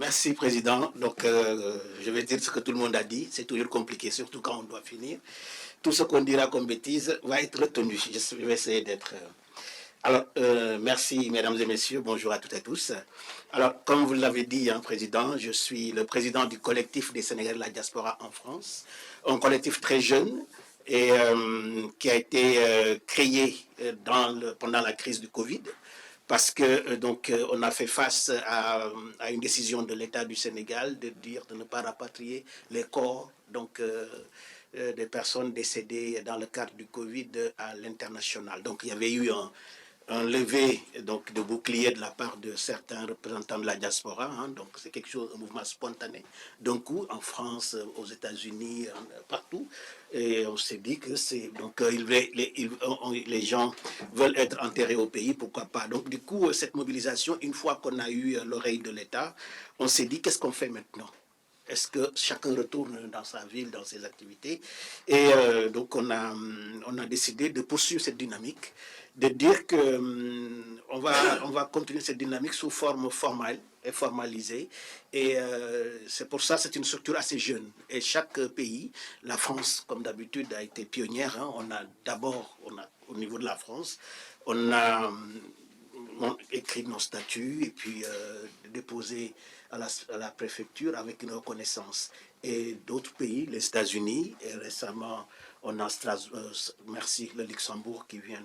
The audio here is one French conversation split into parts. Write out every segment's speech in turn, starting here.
Merci, Président. Donc, je vais dire ce que tout le monde a dit. C'est toujours compliqué, surtout quand on doit finir. Tout ce qu'on dira comme bêtise va être retenu. Je vais essayer d'être... Alors, merci, mesdames et messieurs. Bonjour à toutes et à tous. Alors, comme vous l'avez dit, hein, Président, je suis le président du collectif des Sénégalais de la diaspora en France. Un collectif très jeune et qui a été créé pendant la crise du Covid. Parce que on a fait face à une décision de l'État du Sénégal de dire de ne pas rapatrier les corps des personnes décédées dans le cadre du Covid à l'international. Donc il y avait eu un levé de bouclier de la part de certains représentants de la diaspora. Hein, donc c'est quelque chose, un mouvement spontané. D'un coup, en France, aux États-Unis, partout. Et on s'est dit que c'est donc les gens veulent être enterrés au pays, pourquoi pas. Donc du coup, cette mobilisation, une fois qu'on a eu l'oreille de l'État, on s'est dit qu'est-ce qu'on fait maintenant? Est-ce que chacun retourne dans sa ville, dans ses activités? Et donc on a décidé de poursuivre cette dynamique, de dire que on va continuer cette dynamique sous forme formelle et formalisée. Et c'est pour ça que c'est une structure assez jeune. Et chaque pays, la France, comme d'habitude, a été pionnière. Hein. Au niveau de la France, on a écrit nos statuts et puis déposé à la préfecture avec une reconnaissance. Et d'autres pays, les États-Unis, et récemment, on a merci, le Luxembourg qui vient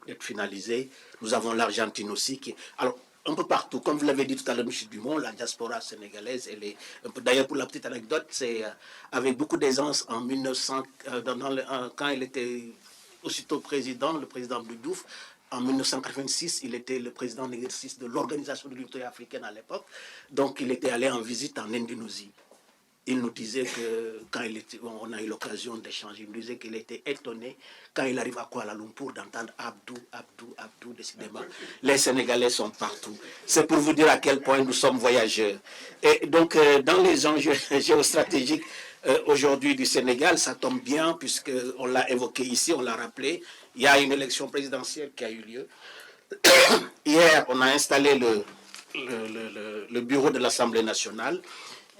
d'être finalisé. Nous avons l'Argentine aussi. Alors, un peu partout, comme vous l'avez dit tout à l'heure, M. Dumont, la diaspora sénégalaise, elle est un peu. D'ailleurs, pour la petite anecdote, c'est avec beaucoup d'aisance en 1900, quand il était aussitôt président, le président Abdou Diouf. En 1986, il était le président en exercice de l'Organisation de l'Unité africaine à l'époque. Donc, il était allé en visite en Indonésie. Il nous disait que quand on a eu l'occasion d'échanger, il nous disait qu'il était étonné quand il arrive à Kuala Lumpur d'entendre Abdou, Abdou, Abdou, décidément. Les Sénégalais sont partout. C'est pour vous dire à quel point nous sommes voyageurs. Et donc, dans les enjeux géostratégiques aujourd'hui du Sénégal, ça tombe bien puisqu'on l'a évoqué ici, on l'a rappelé. Il y a une élection présidentielle qui a eu lieu. Hier, on a installé le bureau de l'Assemblée nationale.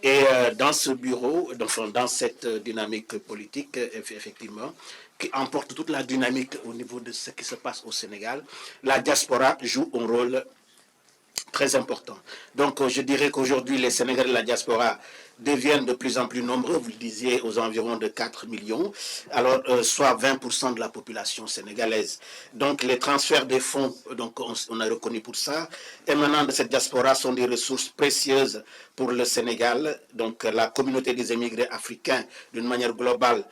Et dans ce bureau, dans cette dynamique politique, effectivement, qui emporte toute la dynamique au niveau de ce qui se passe au Sénégal, la diaspora joue un rôle très important. Donc, je dirais qu'aujourd'hui, les Sénégalais de la diaspora deviennent de plus en plus nombreux, vous le disiez, aux environs de 4 millions, alors soit 20% de la population sénégalaise. Donc, les transferts des fonds, donc on a reconnu pour ça, émanant de cette diaspora sont des ressources précieuses pour le Sénégal. Donc, la communauté des émigrés africains, d'une manière globale,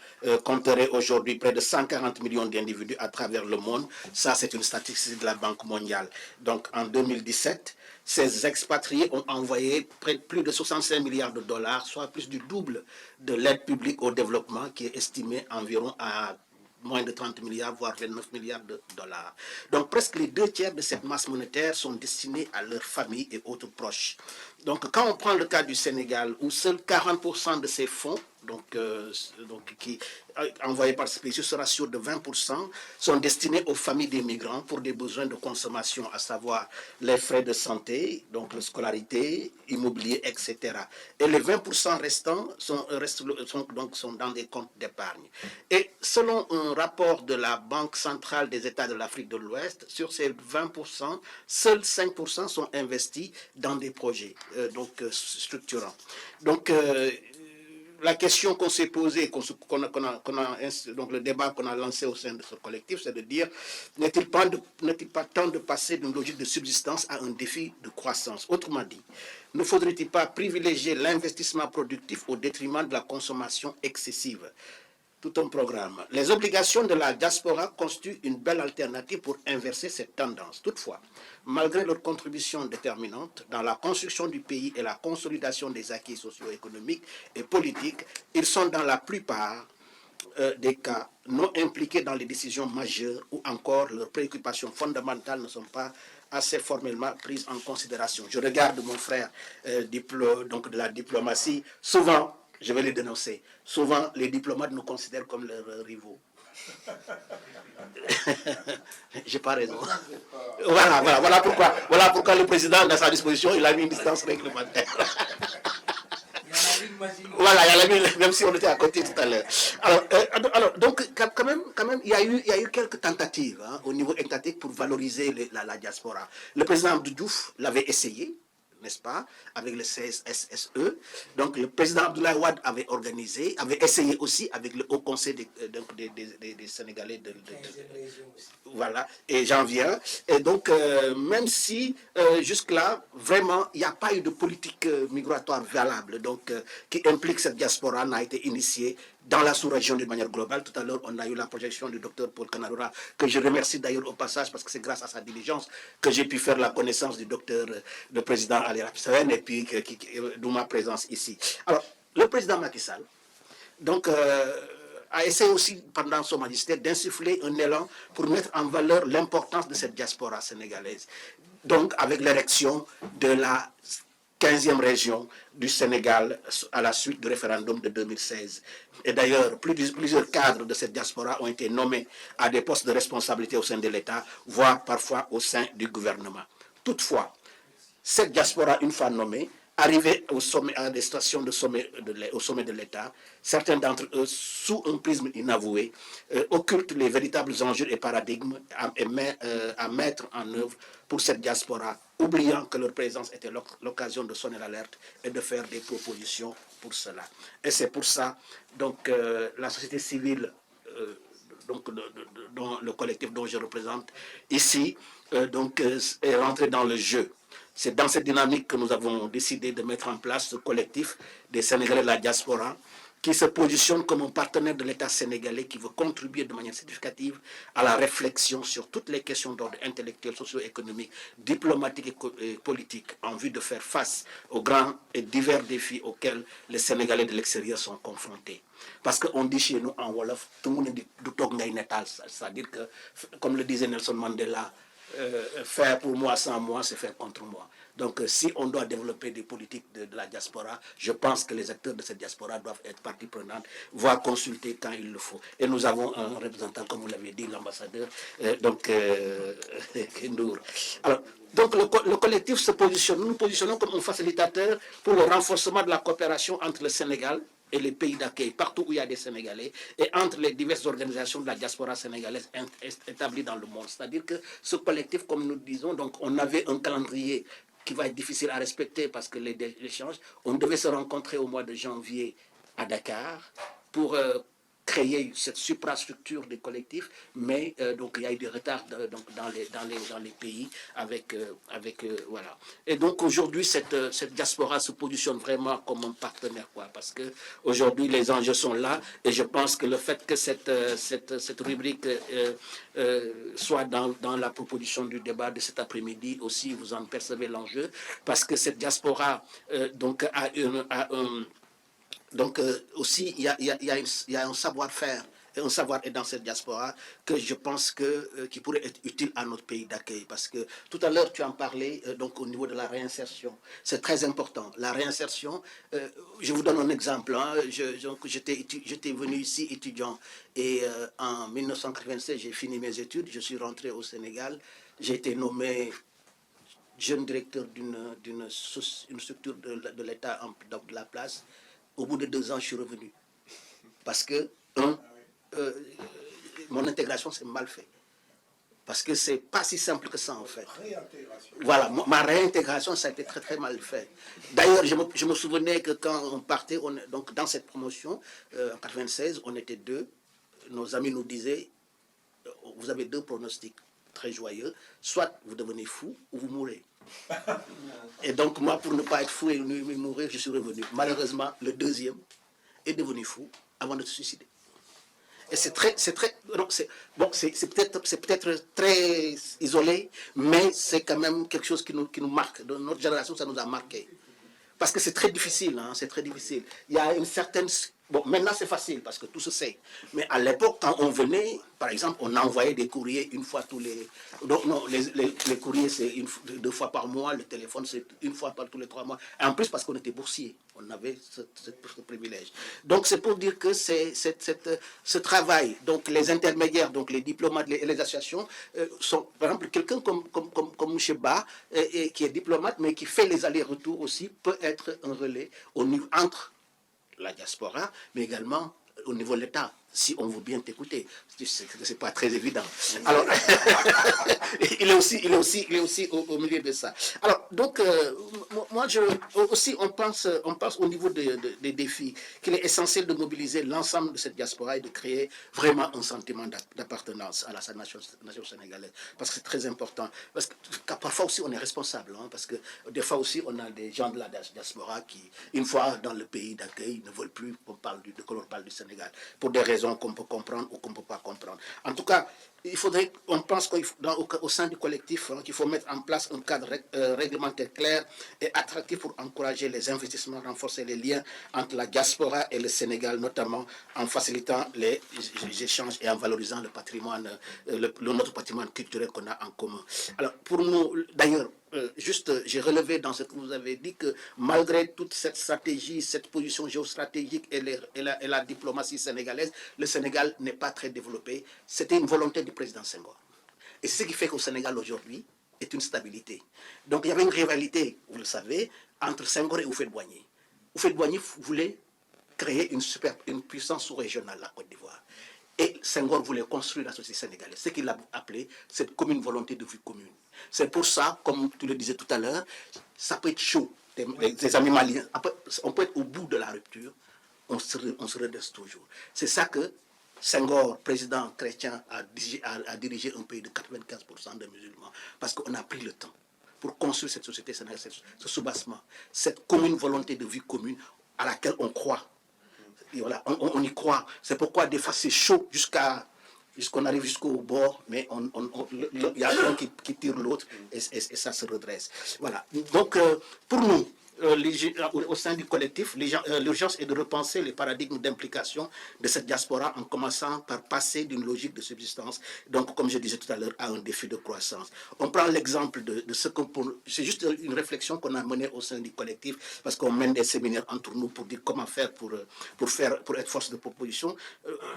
compterait aujourd'hui près de 140 millions d'individus à travers le monde. Ça, c'est une statistique de la Banque mondiale. Donc, en 2017, ces expatriés ont envoyé plus de 65 milliards de dollars, soit plus du double de l'aide publique au développement qui est estimée environ à moins de 30 milliards, voire 29 milliards de dollars. Donc presque les 2 tiers de cette masse monétaire sont destinés à leurs familles et autres proches. Donc quand on prend le cas du Sénégal, où seuls 40% de ces fonds, envoyés par ce pays, ce ratio de 20%, sont destinés aux familles des migrants pour des besoins de consommation, à savoir les frais de santé, donc la scolarité, immobilier, etc. Et les 20% restants sont dans des comptes d'épargne. Et selon un rapport de la Banque centrale des États de l'Afrique de l'Ouest, sur ces 20%, seuls 5% sont investis dans des projets structurants. Donc, la question qu'on s'est posée, donc le débat qu'on a lancé au sein de ce collectif, c'est de dire, n'est-il pas temps de passer d'une logique de subsistance à un défi de croissance? Autrement dit, ne faudrait-il pas privilégier l'investissement productif au détriment de la consommation excessive? Tout un programme. Les obligations de la diaspora constituent une belle alternative pour inverser cette tendance. Toutefois, malgré leur contribution déterminante dans la construction du pays et la consolidation des acquis socio-économiques et politiques, ils sont dans la plupart des cas non impliqués dans les décisions majeures ou encore leurs préoccupations fondamentales ne sont pas assez formellement prises en considération. Je regarde mon frère de la diplomatie. Souvent, je vais les dénoncer. Souvent, les diplomates nous considèrent comme leurs rivaux. J'ai pas raison. Voilà pourquoi le président, dans sa disposition, il a mis une distance réglementaire. Voilà, il y a la même si on était à côté tout à l'heure. Alors, donc, quand même, il y a eu quelques tentatives au niveau étatique pour valoriser la diaspora. Le président Abdou Diouf l'avait essayé, n'est-ce pas, avec le CSSE. Donc, le président Abdoulaye Wade avait essayé aussi avec le Haut Conseil des Sénégalais voilà, et j'en viens. Et donc, même si jusque-là, vraiment, il n'y a pas eu de politique migratoire valable, donc, qui implique cette diaspora, n'a été initiée dans la sous-région d'une manière globale. Tout à l'heure, on a eu la projection du docteur Paul Kanarura, que je remercie d'ailleurs au passage, parce que c'est grâce à sa diligence que j'ai pu faire la connaissance du docteur, le président Ali Rapsaren, et puis d'où ma présence ici. Alors, le président Macky Sall, donc, a essayé aussi, pendant son magistère, d'insuffler un élan pour mettre en valeur l'importance de cette diaspora sénégalaise. Donc, avec l'érection de la 15e région du Sénégal à la suite du référendum de 2016. Et d'ailleurs, plusieurs cadres de cette diaspora ont été nommés à des postes de responsabilité au sein de l'État, voire parfois au sein du gouvernement. Toutefois, cette diaspora, une fois nommée, arrivés au sommet, à des stations au sommet de l'État, certains d'entre eux, sous un prisme inavoué, occultent les véritables enjeux et paradigmes à mettre en œuvre pour cette diaspora, oubliant que leur présence était l'occasion de sonner l'alerte et de faire des propositions pour cela. Et c'est pour ça, donc, la société civile, donc, dans le collectif dont je représente ici, donc, est rentré dans le jeu. C'est dans cette dynamique que nous avons décidé de mettre en place ce collectif des Sénégalais de la diaspora qui se positionne comme un partenaire de l'État sénégalais qui veut contribuer de manière significative à la réflexion sur toutes les questions d'ordre intellectuel, socio-économique, diplomatique et politique en vue de faire face aux grands et divers défis auxquels les Sénégalais de l'extérieur sont confrontés. Parce qu'on dit chez nous en Wolof, tout le monde dit du tok ngay netal, c'est-à-dire que, comme le disait Nelson Mandela, faire pour moi sans moi, c'est faire contre moi. Donc, si on doit développer des politiques de la diaspora, je pense que les acteurs de cette diaspora doivent être partie prenante, voire consulter quand il le faut. Et nous avons un représentant, comme vous l'avez dit, l'ambassadeur, Kendour. Alors, donc, le collectif se positionne, nous nous positionnons comme un facilitateur pour le renforcement de la coopération entre le Sénégal et les pays d'accueil, partout où il y a des Sénégalais, et entre les diverses organisations de la diaspora sénégalaise établies dans le monde. C'est-à-dire que ce collectif, comme nous disons, donc on avait un calendrier qui va être difficile à respecter parce que les échanges, on devait se rencontrer au mois de janvier à Dakar pour créer cette suprastructure des collectifs, mais donc il y a eu des retards donc, dans les pays voilà. Et donc aujourd'hui cette diaspora se positionne vraiment comme un partenaire, quoi, parce que aujourd'hui les enjeux sont là et je pense que le fait que cette rubrique soit dans la proposition du débat de cet après-midi aussi, vous en percevez l'enjeu, parce que cette diaspora donc donc aussi, il y a un savoir-faire et un savoir-être dans cette diaspora que je pense qui pourrait être utile à notre pays d'accueil. Parce que tout à l'heure, tu en parlais donc, au niveau de la réinsertion. C'est très important. La réinsertion, je vous donne un exemple. Hein. J'étais venu ici étudiant et en 1996, j'ai fini mes études. Je suis rentré au Sénégal. J'ai été nommé jeune directeur d'une structure de l'État de la place. Au bout de 2 ans, je suis revenu. Parce que, mon intégration s'est mal faite. Parce que ce n'est pas si simple que ça, en fait. Voilà, ma réintégration, ça a été très, très mal fait. D'ailleurs, je me souvenais que quand on partait, donc dans cette promotion, en 96, on était 2. Nos amis nous disaient, vous avez 2 pronostics très joyeux. Soit vous devenez fou, ou vous mourrez. Et donc, moi, pour ne pas être fou et mourir, je suis revenu. Malheureusement, le deuxième est devenu fou avant de se suicider. Et c'est peut-être très isolé, mais c'est quand même quelque chose qui nous marque. Dans notre génération, ça nous a marqué. Parce que c'est très difficile, hein, c'est très difficile. Il y a une certaine Bon, maintenant c'est facile parce que tout se sait. Mais à l'époque, quand on venait, par exemple, on envoyait des courriers une fois tous les... Donc, non, les courriers, c'est 2 fois par mois, le téléphone, c'est 1 fois par tous les 3 mois. Et en plus, parce qu'on était boursier, on avait ce privilège. Donc, c'est pour dire que ce travail, donc les intermédiaires, donc les diplomates et les associations, sont, par exemple, quelqu'un comme M. Ba, qui est diplomate, mais qui fait les allers-retours aussi, peut être un relais entre la diaspora, mais également au niveau de l'État, si on veut bien t'écouter. C'est pas très évident. Alors, il est aussi au milieu de ça. Alors, donc, moi, on pense au niveau des défis, qu'il est essentiel de mobiliser l'ensemble de cette diaspora et de créer vraiment un sentiment d'appartenance à la nation sénégalaise. Parce que c'est très important. Parce que parfois aussi, on est responsable. Hein, parce que des fois aussi, on a des gens de la diaspora qui, une fois dans le pays d'accueil, ne veulent plus qu'on parle du Sénégal. Pour des raisons qu'on peut comprendre ou qu'on ne peut pas comprendre. En tout cas, on pense qu'au sein du collectif, qu'il faut mettre en place un cadre réglementaire clair et attractif pour encourager les investissements, renforcer les liens entre la diaspora et le Sénégal, notamment en facilitant les échanges et en valorisant le patrimoine, notre patrimoine culturel qu'on a en commun. Alors, pour nous, d'ailleurs, j'ai relevé dans ce que vous avez dit que malgré toute cette stratégie, cette position géostratégique et la diplomatie sénégalaise, le Sénégal n'est pas très développé. C'était une volonté du président Senghor. Et c'est ce qui fait qu'au Sénégal aujourd'hui est une stabilité. Donc il y avait une rivalité, vous le savez, entre Senghor et Houphouët-Boigny. Houphouët-Boigny voulait créer une puissance sous-régionale, la Côte d'Ivoire. Et Senghor voulait construire la société sénégalaise, ce qu'il a appelé cette commune volonté de vie commune. C'est pour ça, comme tu le disais tout à l'heure, ça peut être chaud. Les amis maliens, on peut être au bout de la rupture, on se redresse toujours. C'est ça que Senghor, président chrétien, a dirigé un pays de 95% de musulmans, parce qu'on a pris le temps pour construire cette société sénégalaise, ce soubassement, cette commune volonté de vie commune à laquelle on croit. Et voilà, on y croit. C'est pourquoi des fois c'est chaud jusqu'on arrive jusqu'au bord, mais il y a un qui tire l'autre et ça se redresse. Voilà. Donc, pour nous, au sein du collectif, l'urgence est de repenser les paradigmes d'implication de cette diaspora en commençant par passer d'une logique de subsistance, donc comme je disais tout à l'heure, à un défi de croissance. On prend l'exemple de ce que c'est juste une réflexion qu'on a menée au sein du collectif, parce qu'on mène des séminaires entre nous pour dire comment faire pour être force de proposition.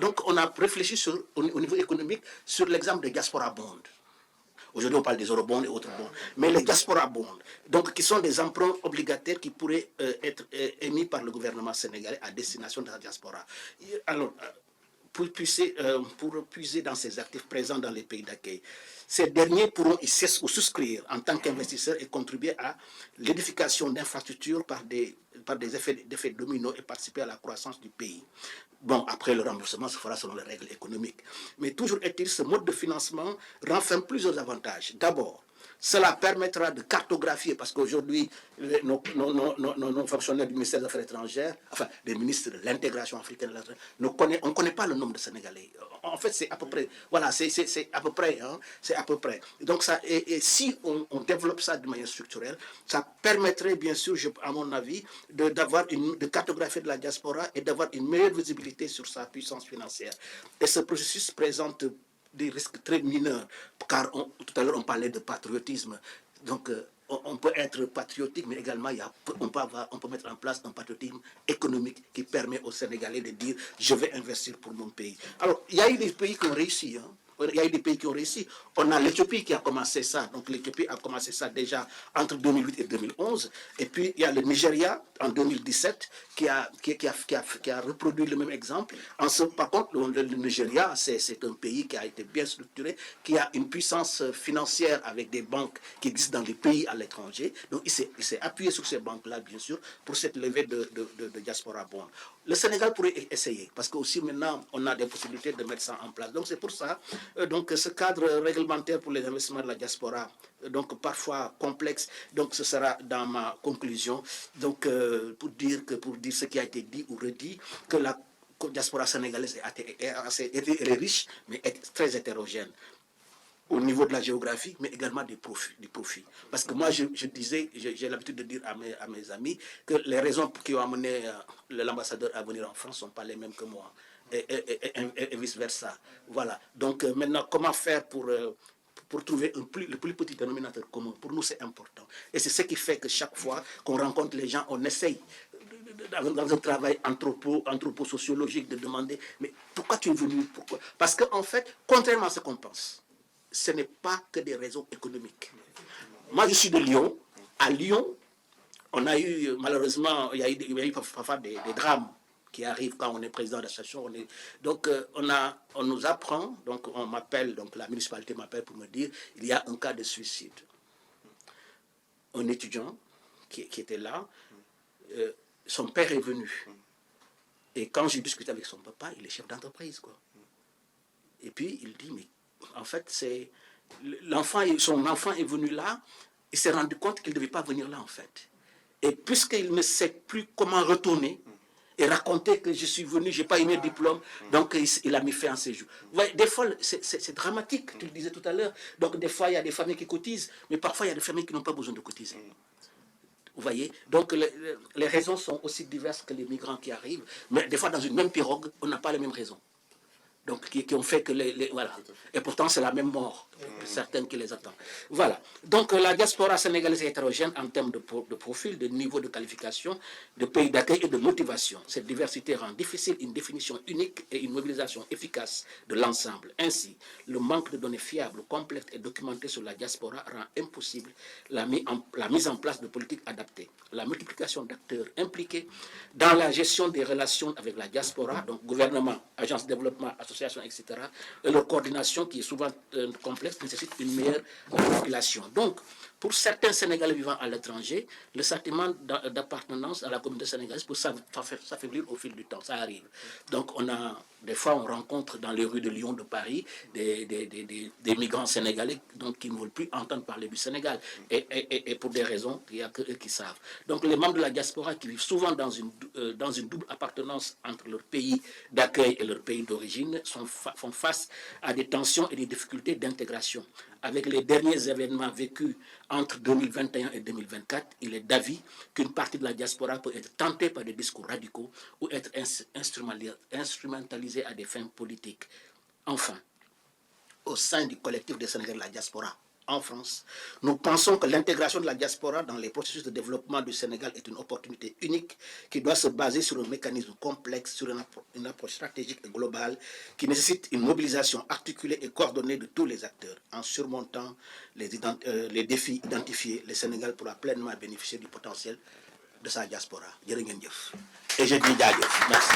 Donc on a réfléchi au niveau économique sur l'exemple des diaspora bonds. Aujourd'hui, on parle des eurobonds et autres bonds. Mais les diaspora bonds, donc, qui sont des emprunts obligataires qui pourraient être émis par le gouvernement sénégalais à destination de la diaspora. Alors, pour puiser dans ces actifs présents dans les pays d'accueil. Ces derniers pourront y souscrire en tant qu'investisseurs et contribuer à l'édification d'infrastructures par des effets dominos et participer à la croissance du pays. Bon, après, le remboursement se fera selon les règles économiques. Mais toujours est-il, ce mode de financement renferme plusieurs avantages. D'abord, cela permettra de cartographier, parce qu'aujourd'hui, nos fonctionnaires du ministère des Affaires étrangères, enfin, des ministres de l'intégration africaine, on ne connaît pas le nombre de Sénégalais. En fait, c'est à peu près, voilà, c'est à peu près, hein, c'est à peu près. Donc, ça, et si on développe ça de manière structurelle, ça permettrait, bien sûr, à mon avis, de cartographier de la diaspora et d'avoir une meilleure visibilité sur sa puissance financière. Et ce processus présente des risques très mineurs, car tout à l'heure on parlait de patriotisme. Donc on peut être patriotique, mais également on peut mettre en place un patriotisme économique qui permet aux Sénégalais de dire je vais investir pour mon pays. Alors il y a eu des pays qui ont réussi, hein. Il y a eu des pays qui ont réussi. On a l'Éthiopie qui a commencé ça. Donc l'Éthiopie a commencé ça déjà entre 2008 et 2011. Et puis il y a le Nigeria en 2017 qui a reproduit le même exemple. Par contre, le Nigeria, c'est un pays qui a été bien structuré, qui a une puissance financière avec des banques qui existent dans des pays à l'étranger. Donc il s'est appuyé sur ces banques-là, bien sûr, pour cette levée de diaspora bond. Le Sénégal pourrait essayer, parce qu'aussi maintenant, on a des possibilités de mettre ça en place. Donc c'est pour ça, donc ce cadre réglementaire pour les investissements de la diaspora, donc parfois complexe, donc ce sera dans ma conclusion, donc pour dire ce qui a été dit ou redit, que la diaspora sénégalaise est riche, mais est très hétérogène. au niveau de la géographie, mais également du profit. Parce que moi, je disais, j'ai l'habitude de dire à mes amis que les raisons qui ont amené l'ambassadeur à venir en France ne sont pas les mêmes que moi. Et vice-versa. Voilà. Donc maintenant, comment faire pour trouver le plus petit dénominateur commun? Pour nous, c'est important. Et c'est ce qui fait que chaque fois qu'on rencontre les gens, on essaye, dans un travail anthroposociologique, de demander, mais pourquoi tu es venu? Pourquoi? Parce qu'en fait, contrairement à ce qu'on pense, ce n'est pas que des raisons économiques. Moi, je suis de Lyon. À Lyon, on a eu, malheureusement, il y a eu parfois des drames qui arrivent quand on est président d'association. Donc, on nous apprend, donc on m'appelle, donc la municipalité m'appelle pour me dire il y a un cas de suicide. Un étudiant qui était là, son père est venu. Et quand j'ai discuté avec son papa, il est chef d'entreprise, quoi. Et puis, il dit, mais en fait, c'est son enfant est venu là, il s'est rendu compte qu'il ne devait pas venir là, en fait. Et puisqu'il ne sait plus comment retourner et raconter que je suis venu, je n'ai pas eu mes diplômes, donc il a mis fin à ses jours. Vous voyez, des fois, c'est dramatique, tu le disais tout à l'heure. Donc, des fois, il y a des familles qui cotisent, mais parfois, il y a des familles qui n'ont pas besoin de cotiser. Vous voyez, donc les raisons sont aussi diverses que les migrants qui arrivent, mais des fois, dans une même pirogue, on n'a pas les mêmes raisons. Donc, qui ont fait que voilà. Et pourtant, c'est la même mort, certaines qui les attendent. Voilà. Donc, la diaspora sénégalaise est hétérogène en termes de profil, de niveau de qualification, de pays d'accueil et de motivation. Cette diversité rend difficile une définition unique et une mobilisation efficace de l'ensemble. Ainsi, le manque de données fiables, complètes et documentées sur la diaspora rend impossible la mise en place de politiques adaptées. La multiplication d'acteurs impliqués dans la gestion des relations avec la diaspora, donc gouvernement, agence de développement, associations, etc., et leur coordination qui est souvent complexe, nécessite une meilleure articulation. Donc, pour certains Sénégalais vivant à l'étranger, le sentiment d'appartenance à la communauté sénégalaise peut s'affaiblir au fil du temps, ça arrive. Donc, des fois, on rencontre dans les rues de Lyon, de Paris, des migrants sénégalais donc, qui ne veulent plus entendre parler du Sénégal. Et pour des raisons, il n'y a que eux qui savent. Donc, les membres de la diaspora qui vivent souvent dans une double appartenance entre leur pays d'accueil et leur pays d'origine font face à des tensions et des difficultés d'intégration. Avec les derniers événements vécus entre 2021 et 2024, il est d'avis qu'une partie de la diaspora peut être tentée par des discours radicaux ou être instrumentalisée à des fins politiques. Enfin, au sein du collectif des Sénégalais de la diaspora en France, nous pensons que l'intégration de la diaspora dans les processus de développement du Sénégal est une opportunité unique qui doit se baser sur un mécanisme complexe, sur une approche stratégique et globale qui nécessite une mobilisation articulée et coordonnée de tous les acteurs. En surmontant les défis identifiés, le Sénégal pourra pleinement bénéficier du potentiel de sa diaspora. Et je dis merci.